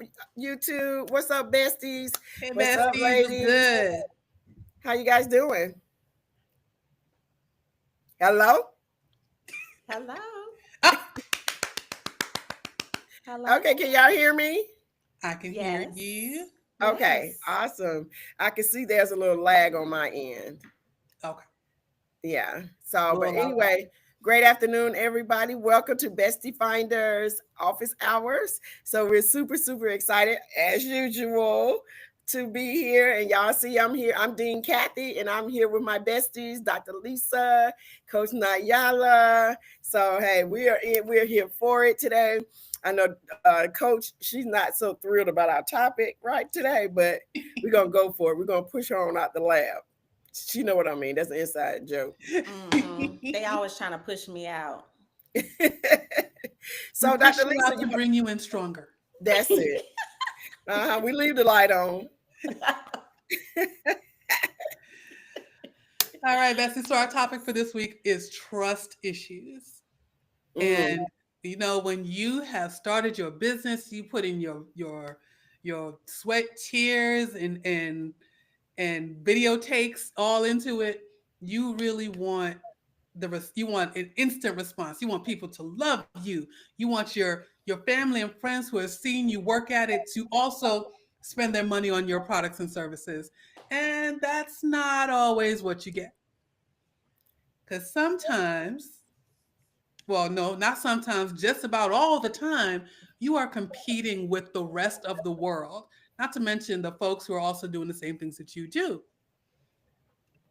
up, YouTube? What's up, besties? Hey, What's up, besties, what's ladies? good? How you guys doing? Hello? Hello. Ah, Hello. Okay, can y'all hear me? I can hear Yes. you. Okay, Yes. awesome. I can see there's a little lag on my end. Okay. Yeah. So, but Well, anyway, great afternoon, everybody. Welcome to Bestie Finders office hours. So we're super, super excited as usual to be here. And y'all see I'm here. I'm Dean Kathy, and I'm here with my besties, Dr. Lisa, Coach Nayala. So hey, we're here for it today. I know Coach, she's not so thrilled about our topic right today, but we're gonna go for it. We're gonna push her on out the lab. She know what I mean. That's an inside joke. They always trying to push me out. we So, push Dr. you Lisa, out to bring you in stronger. that's it. We leave the light on. All right, besties. So our topic for this week is trust issues. Mm, And when you have started your business, you put in your sweat, tears, and video takes all into it. You really want you want an instant response. You want people to love you. You want your family and friends who have seen you work at it to also spend their money on your products and services. And that's not always what you get. Because sometimes, well, no, not sometimes, just about all the time, you are competing with the rest of the world, not to mention the folks who are also doing the same things that you do.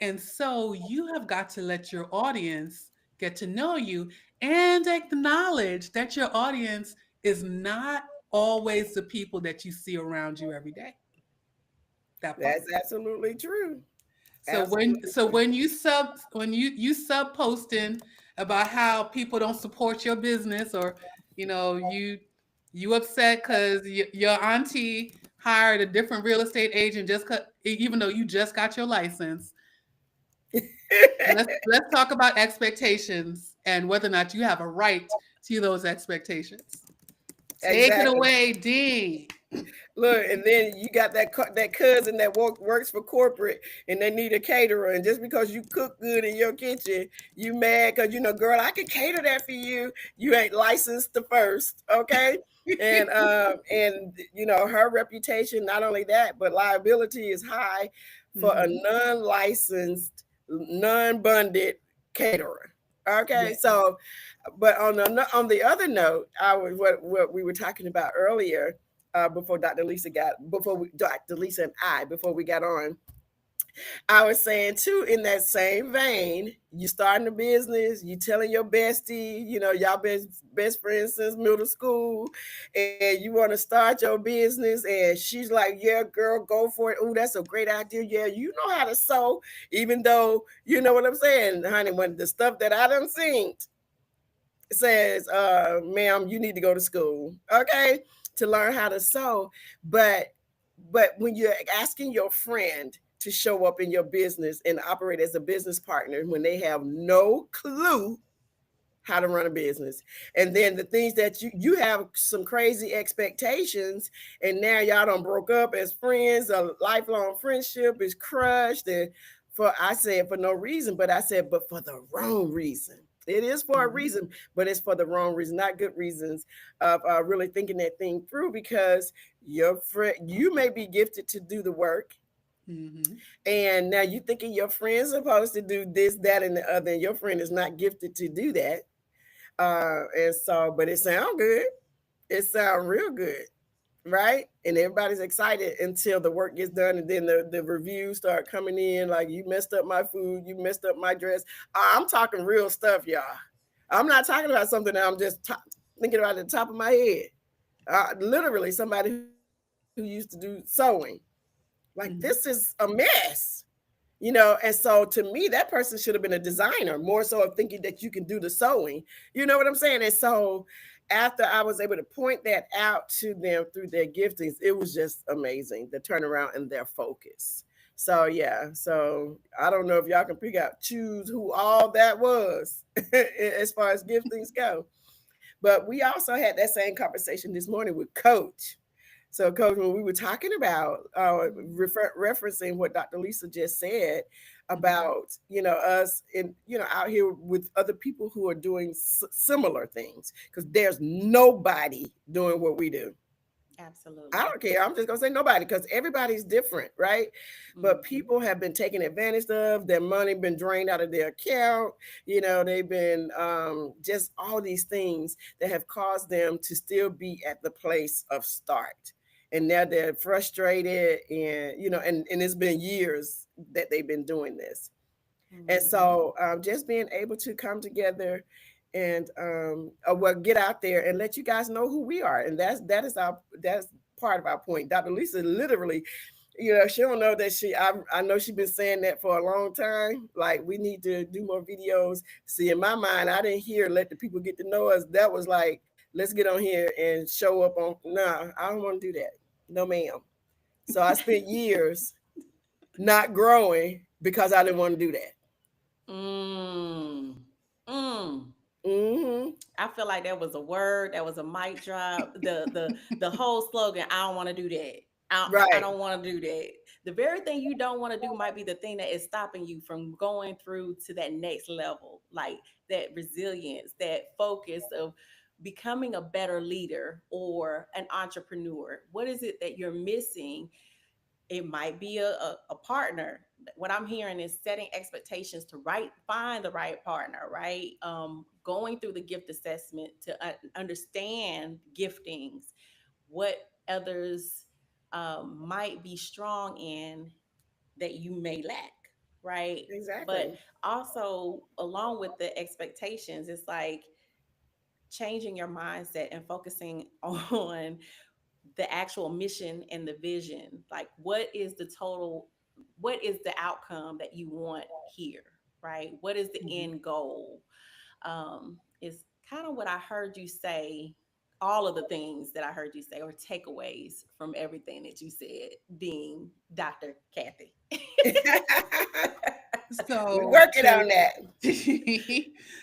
And so you have got to let your audience get to know you and acknowledge that your audience is not always the people that you see around you every day. That part. that's absolutely true. So when Absolutely so true. when you sub posting about how people don't support your business, or you upset because your auntie hired a different real estate agent even though you just got your license. Let's talk about expectations and whether or not you have a right to those expectations. Take it Exactly. away, Dean. Look, and then you got that cousin that works for corporate, and they need a caterer, and just because you cook good in your kitchen, you mad because girl, I can cater that for you. You ain't licensed the first, okay? And her reputation, not only that, but liability is high for a Hmm. non-licensed, non-bonded caterer. Okay, Yes. so but on the other note, I was what we were talking about earlier, Dr. Lisa and before we got on, I was saying too, in that same vein, you starting a business, you telling your bestie, y'all been best friends since middle school, and you want to start your business, and she's like, "Yeah, girl, go for it. Oh, that's a great idea. Yeah, you know how to sew, even though you know what I'm saying, honey. When the stuff that I done seen says, ma'am, you need to go to school, okay, to learn how to sew. But when you're asking your friend to show up in your business and operate as a business partner when they have no clue how to run a business, and then the things that you have some crazy expectations, and now y'all done broke up as friends, a lifelong friendship is crushed, and I said for no reason, but I said but for the wrong reason. It is for a Hmm. reason, but it's for the wrong reason, not good reasons of really thinking that thing through, because your friend, you may be gifted to do the work, Hmm. and now you thinking your friend's supposed to do this, that, and the other, and your friend is not gifted to do that. And so, but it sound good. It sound real good, right? And everybody's excited until the work gets done, and then the reviews start coming in like, you messed up my food, you messed up my dress. I'm talking real stuff, y'all. I'm not talking about something that I'm just thinking about at the top of my head. Literally, somebody who used to do sewing, like, this is a Hmm. mess. And so to me, that person should have been a designer, more so of thinking that you can do the sewing. You know what I'm saying? And so after I was able to point that out to them through their giftings, it was just amazing, the turnaround and their focus. So yeah, so I don't know if y'all can choose who all that was as far as giftings go. But we also had that same conversation this morning with Coach. So, Coach, when we were talking about referencing what Dr. Lisa just said about, us in, out here with other people who are doing similar things, because there's nobody doing what we do. I Absolutely. don't care. I'm just gonna say nobody because everybody's different, right? But Mhm. people have been taken advantage of. Their money been drained out of their account. They've been just all these things that have caused them to still be at the place of start. And now they're frustrated, and and it's been years that they've been doing this. And Mhm. so just being able to come together and well, get out there and let you guys know who we are. And that's part of our point. Dr. Lisa literally, she don't know that I know she's been saying that for a long time. Like, we need to do more videos. See, in my mind, I didn't hear let the people get to know us. That was like, let's get on here and show up on. No, I don't want to do that. No, ma'am. So I spent years not growing because I didn't want to do that. Mm. Mm. Hmm. I feel like that was a word, that was a mic drop. The whole slogan, I don't want to do that. I Right. don't want to do that. The very thing you don't want to do might be the thing that is stopping you from going through to that next level, like that resilience, that focus of becoming a better leader or an entrepreneur. What is it that you're missing? It might be a partner. What I'm hearing is setting expectations to find the right partner, right? Going through the gift assessment to understand giftings, what others might be strong in that you may lack, right? But Exactly. also, along with the expectations, it's like changing your mindset and focusing on the actual mission and the vision. Like, what is the outcome that you want here, right? What is the Mhm. end goal? Is kind of what I heard you say, all of the things that I heard you say, or takeaways from everything that you said, being Dr. Kathy. We're So working on that.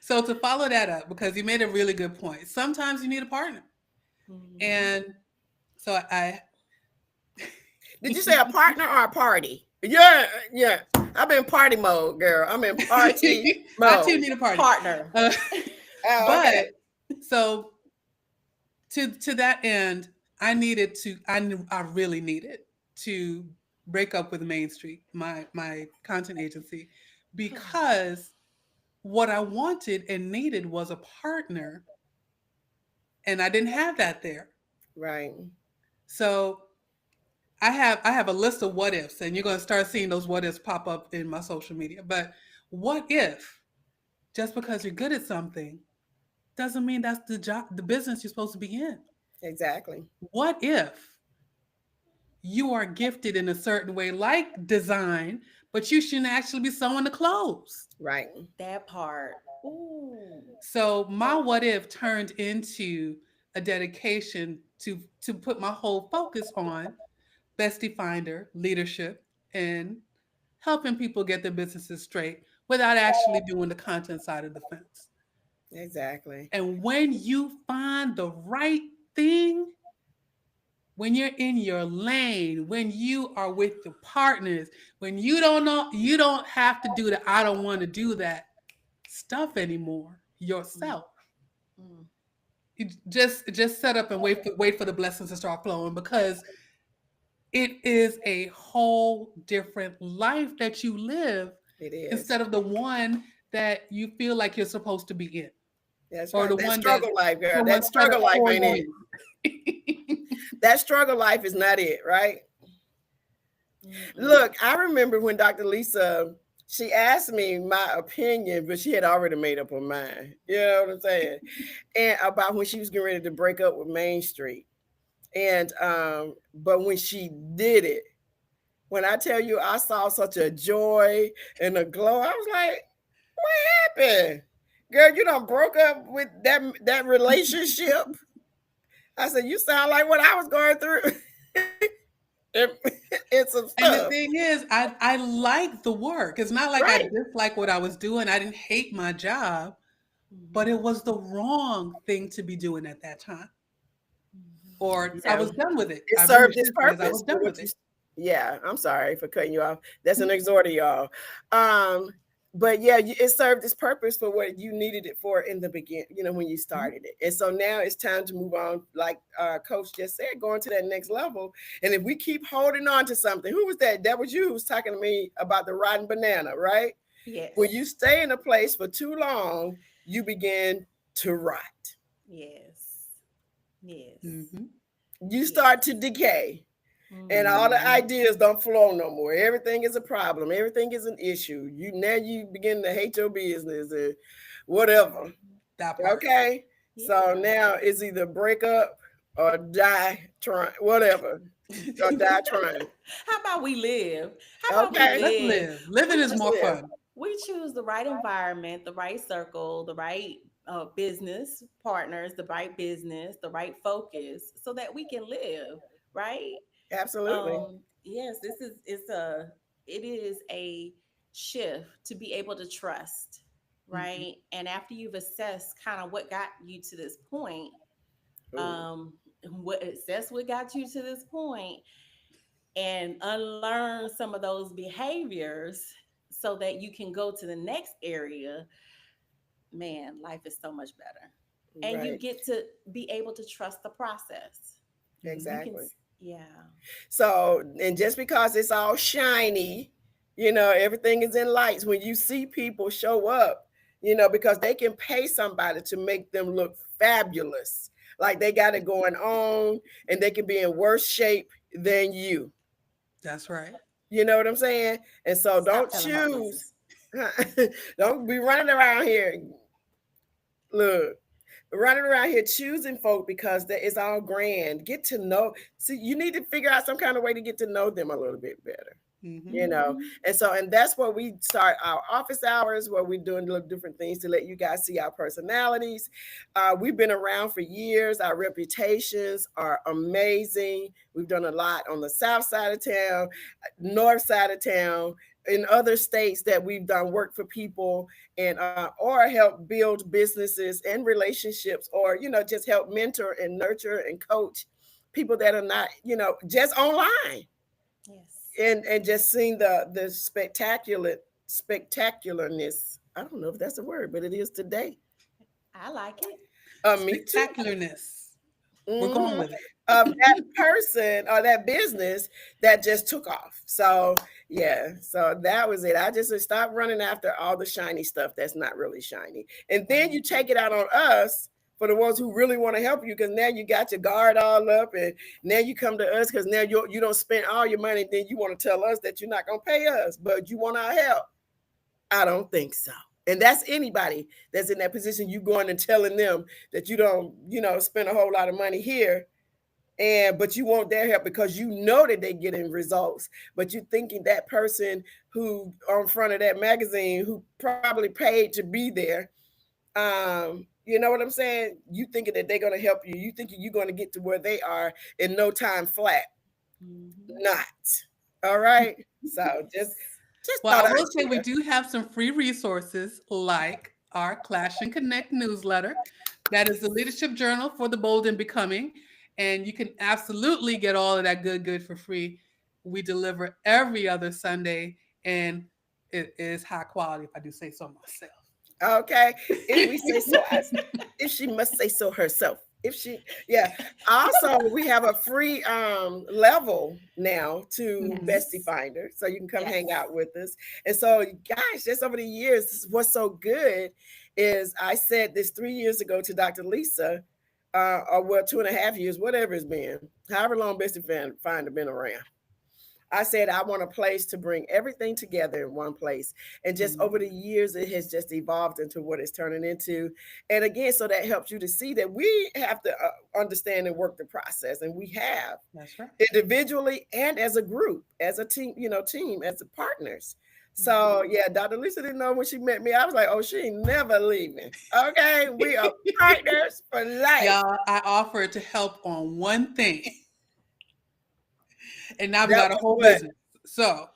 so to follow that up, because you made a really good point. Sometimes you need a partner. Mhm. And so I Did you say a partner or a party? Yeah, yeah. I'm in party mode, girl. I'm in party I too mode. need a party. Partner. Uh, Oh, but okay. so to that end, I really needed to break up with Main Street, my content agency, because what I wanted and needed was a partner, and I didn't have that there. Right. So I have a list of what ifs, and you're going to start seeing those what ifs pop up in my social media. But what if just because you're good at something doesn't mean that's the business you're supposed to be in? Exactly. What if you are gifted in a certain way, like design, but you shouldn't actually be sewing the clothes? Right. That part. Ooh. So my what if turned into a dedication to put my whole focus on Bestie Finder leadership and helping people get their businesses straight without actually doing the content side of the fence. Exactly. And when you find the right thing, when you're in your lane, when you are with the partners, when you don't know, you don't have to do the I don't want to do that stuff anymore Mm, yourself. mm, You just set up and wait for the blessings to start flowing, because it is a whole different life that you live It is. instead of the one that you feel like you're supposed to be in, That's or right. the That one that struggle life, girl. That someone's trying to struggle life pour ain't it. you in. That struggle life is not it, right? mm, Look, I remember when Dr. Lisa, she asked me my opinion, but she had already made up her mind. You know what I'm saying? And about when she was getting ready to break up with Main Street. And but when she did it, when I tell you I saw such a joy and a glow, I was like, what happened? Girl, you done broke up with that relationship. I said, you sound like what I was going through. and, and some And the stuff. thing is, I like the work. It's not like I Right. dislike what I was doing. I didn't hate my job, but mhm, it was the wrong thing to be doing at that time. or I Yeah. was done with it. It I really served its should say is I was purpose for done what with you. it. Yeah, I'm sorry for cutting you off. That's an exhorter, y'all. Um, but yeah, it served its purpose for what you needed it for in the beginning. When you Mhm. started it, and so now it's time to move on. Like Coach just said, going to that next level. And if we keep holding on to something, who was that? That was you who was talking to me about the rotten banana, right? When you Yes. stay in a place for too long, you begin to rot. Yes. Yes. Mhm. You start to Yes. decay. And all the Mm-hmm. ideas don't flow no more. Everything is a problem. Everything is an issue. You begin to hate your business and whatever. Mm-hmm. That part. Okay. So Yeah. now it's either break up or die trying, whatever, or die trying. How about we live? How about we Okay. Let's live? live. Living We is Let's more live. fun. we choose the right environment, the right circle, the right business partners, the right business, the right focus, so that we can live, right? Absolutely. Yes, it is a shift to be able to trust, Mhm. right? And after you've assessed kind of what got you to this point, Ooh, what got you to this point, and unlearn some of those behaviors so that you can go to the next area, man, life is so much better. And you right. get to be able to trust the process. You Mhm. can, Exactly. yeah. So, and just because it's all shiny, everything is in lights. When you see people show up, because they can pay somebody to make them look fabulous, like they got it going on, and they can be in worse shape than you. That's right. You know what I'm saying? And so Stop don't telling my choose. business. Don't be running around here. Look, running around here choosing folk because it's all grand. Get to know. See, you need to figure out some kind of way to get to know them a little bit better. Mhm. Hmm. And that's where we start our office hours, where we're doing little different things to let you guys see our personalities. We've been around for years. Our reputations are amazing. We've done a lot on the south side of town, north side of town, in other states that we've done work for people, and or help build businesses and relationships, or just help mentor and nurture and coach people that are not just online, Yes. and just seeing the spectacularness. I don't know if that's a word, but it is today. I like it. Me too. Spectacularness. We're going Hmm. with it. Of that person or that business that just took off. So yeah, so that was it. I just stopped running after all the shiny stuff that's not really shiny, and then you Mhm. take it out on us for the ones who really want to help you, because now you got your guard all up, and now you come to us because now you don't spend all your money. Then you want to tell us that you're not going to pay us, but you want our help. I don't think so. And that's anybody that's in that position. You going and telling them that you don't, spend a whole lot of money here, but you want their help because you know that they getting results. But you thinking that person who on front of that magazine, who probably paid to be there, you know what I'm saying? You thinking that they're gonna help you. You thinking you're gonna get to where they are in no time flat. Mhm. Not. All right. So Yes. just Well, thought I I'd will say we share. do have some free resources like our Clash and Connect newsletter. That is the Yes. leadership journal for the bold and becoming. And you can absolutely get all of that good for free. We deliver every other Sunday, and it is high quality, if I do say so myself. Okay. If we say so, if she must say so herself. If she, yeah. Also, we have a free level now to Mhm. Bestie Yes. Finder, so you can come hang Yes. out with us. And so, gosh, just over the years, what's so good is I said this 3 years ago to Dr. Lisa, or well, 2.5 years, whatever it's been, however long Finder been around. I said I want a place to bring everything together in one place. And just over Mhm. the years, it has just evolved into what it's turning into. And again, so that helps you to see that we have to understand and work the process. And we have, That's right. individually and as a group, as a team, as a partners. So Mhm. yeah, Dr. Lisa didn't know when she met me. I was like, oh, she ain't never leaving. Okay, we are partners for life. Y'all, I offered to help on one thing, and now we That got a was whole what. business. So,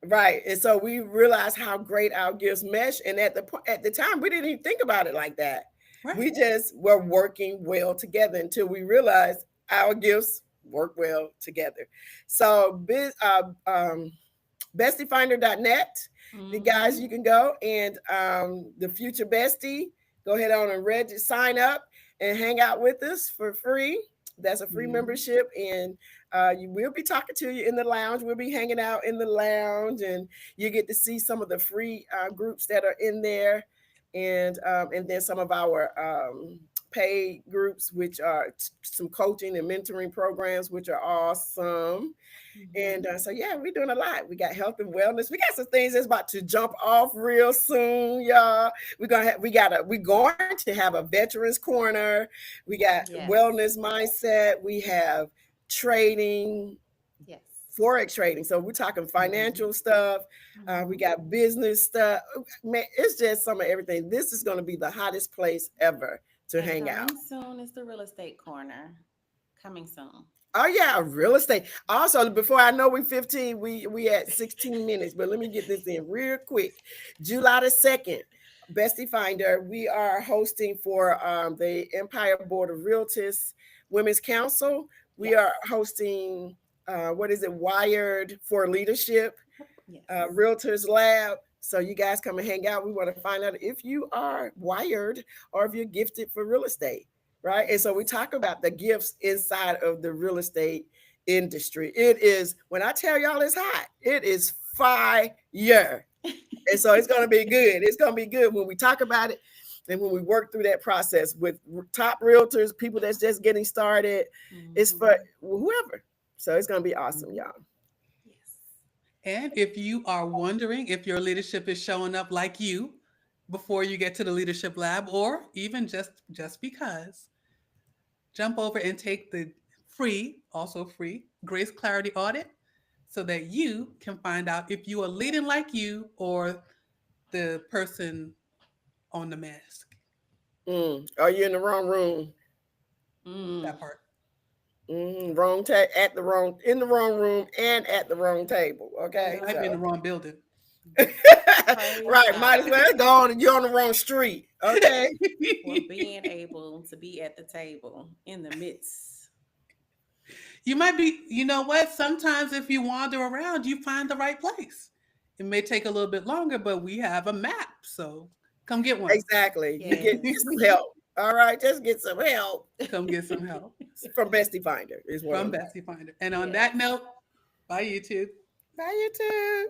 Right. And so we realized how great our gifts mesh. And at the time, we didn't even think about it like that. Right. We just were working well together until we realized our gifts work well together. So, bestiefinder.net. The guys, Mm-hmm. you can go and the future bestie, go ahead on and sign up and hang out with us for free. That's a free Mhm. membership, and you will be talking to you in the lounge. We'll be hanging out in the lounge, and you get to see some of the free groups that are in there, and then some of our paid groups, which are some coaching and mentoring programs, which are awesome. And Mm-hmm. so, yeah, we're doing a lot. We got health and wellness. We got some things that's about to jump off real soon, y'all. We're going to have a veterans corner. We got Yes. wellness mindset. We have trading, Yes. forex trading. So we're talking Mhm. financial stuff. We Mm-hmm. got business stuff. Man, it's just some of everything. This is going to be the hottest place ever to And hang out. coming soon is the real estate corner. Coming soon. Oh yeah, real estate. Also, before I know we 15, we at 16 minutes, but let me get this in real quick. July the 2nd, Bestie Finder, we are hosting for the Empire Board of Realtors Women's Council. We Yes. are hosting what is it, Wired for Leadership Yes. Realtors Lab. So you guys come and hang out. We want to find out if you are wired or if you're gifted for real estate, right? And so we Yes. talk about the gifts inside of the real estate industry. It is, when I tell y'all it's hot, it is fire. And so it's going to be good. It's going to be good when we talk about it and when we work through that process with top realtors, people that's just getting started. It's for Mm-hmm. whoever. So it's going to be awesome, Mhm. y'all. Yes. And if you are wondering if your leadership is showing up like you before you get to the leadership lab, or even just because, jump over and take the also free Grace Clarity Audit so that you can find out if you are leading like you or the person on the mask. Are you in the wrong room? Mm. That part. Wrong at the wrong in the wrong room and at the wrong table. Or you Okay, might be in so the wrong building. Praise right, might as God well go on. You're on the wrong street. Okay, for being able to be at the table in the midst. You might be, you know what? Sometimes if you wander around, you find the right place. It may take a little bit longer, but we have a map. So come get one. exactly. You get Yes. some help. All right, just get some help Come get some help from Bestie Finder is what from I'm. Bestie Finder. And on Yes. that note, bye, YouTube. Bye, YouTube.